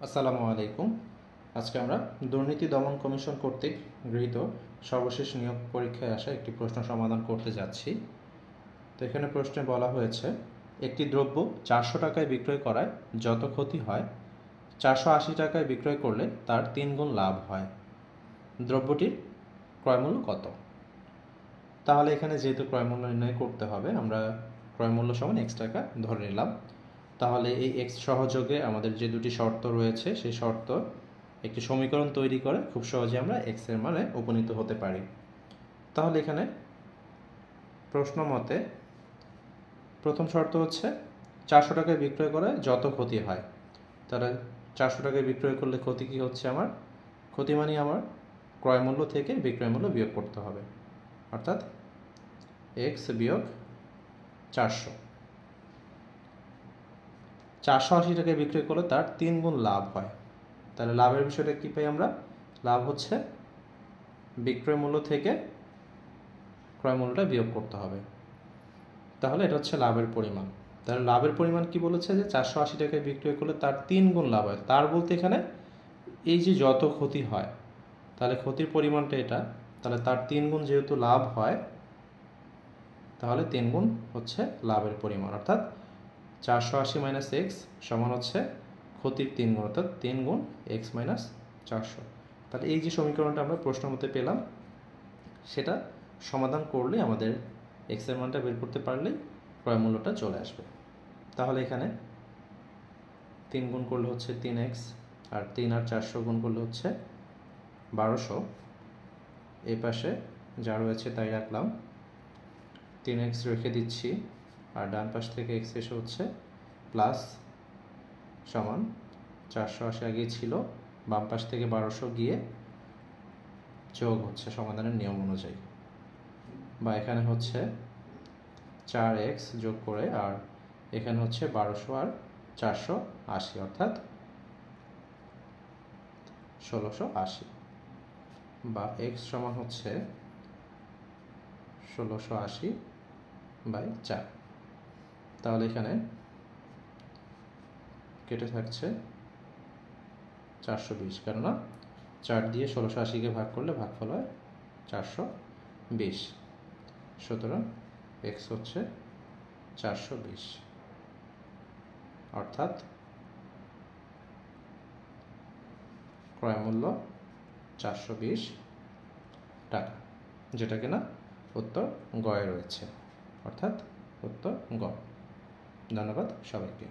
আসসালামু আলাইকুম। আজকে আমরা দুর্নীতি দমন কমিশন কর্তৃক গৃহীত সর্বশেষ নিয়োগ পরীক্ষায় আসা একটি প্রশ্ন সমাধান করতে যাচ্ছি। তো এখানে প্রশ্নে বলা হয়েছে, একটি দ্রব্য 400 টাকায় বিক্রয় করায় যত ক্ষতি হয় 480 টাকায় বিক্রয় করলে তার 3 গুণ লাভ হয়। দ্রব্যটির ক্রয়মূল্য কত? তাহলে এখানে যেহেতু ক্রয়মূল্য নির্ণয় করতে হবে, আমরা ক্রয়মূল্য সমান x টাকা ধরে নিলাম। তাহলে এই x সহযোগে আমাদের যে দুটি শর্ত রয়েছে সেই শর্ত একটি সমীকরণ তৈরি করে খুব সহজে আমরা x এর মানে উপনীত হতে পারি। তাহলে এখানে প্রশ্ন মতে প্রথম শর্ত হচ্ছে 400 টাকায় বিক্রয় করে যত ক্ষতি হয়। তাহলে 400 টাকায় বিক্রয় করলে ক্ষতি কি হচ্ছে? আমার ক্ষতি মানে আমার ক্রয়মূল্য থেকে বিক্রয় মূল্য বিয়োগ করতে হবে, অর্থাৎ x বিয়োগ 400। 480 টাকায় বিক্রয় করলে তার 3 গুণ লাভ হয়। তাহলে লাভের বিষয়টা কী পাই আমরা? লাভ হচ্ছে বিক্রয় মূল্য থেকে ক্রয় মূল্যটা বিয়োগ করতে হবে। তাহলে এটা হচ্ছে লাভের পরিমাণ। তাহলে লাভের পরিমাণ কি বলেছে? যে 480 টাকায় বিক্রয় করলে তার 3 গুণ লাভ হয়। তার বলতে এখানে এই যে যত ক্ষতি হয়, তাহলে ক্ষতির পরিমাণটা এটা। তাহলে তার 3 গুণ যেহেতু লাভ হয়, তাহলে 3 গুণ হচ্ছে লাভের পরিমাণ, অর্থাৎ 480 মাইনাস এক্স সমান হচ্ছে ক্ষতির 3 গুণ, অর্থাৎ 3 গুণ এক্স মাইনাস 400। তাহলে এই যে সমীকরণটা আমরা প্রশ্ন মতে পেলাম, সেটা সমাধান করলে আমাদের এক্সের মানটা বের করতে পারলেই ক্রয় মূল্যটা চলে আসবে। তাহলে এখানে 3 গুণ করলে হচ্ছে 3x, আর 3 আর 400 গুণ করলে হচ্ছে 1200। এই পাশে যা রয়েছে তাই রাখলাম, 3x রেখে দিচ্ছি, আর ডান পাশ থেকে x এসে হচ্ছে প্লাস সমান 480 আগে ছিল, বাম পাশ থেকে 1200 গিয়ে যোগ হচ্ছে সমাধানের নিয়ম অনুযায়ী, বা এখানে হচ্ছে 4x যোগ করে, আর এখানে হচ্ছে 1200 আর 480, অর্থাৎ 1680, বা x সমান হচ্ছে 1680/4। তাহলে এখানে কেটে থাকছে 420, কেননা 4 দিয়ে 1680-কে ভাগ করলে ভাগফল হয় 420। সুতরাং x হচ্ছে 420, অর্থাৎ ক্রয়মূল্য 420 টাকা, যেটা কিনা উত্তর গয়ে রয়েছে, অর্থাৎ উত্তর গ। ধন্যবাদ সবাইকে।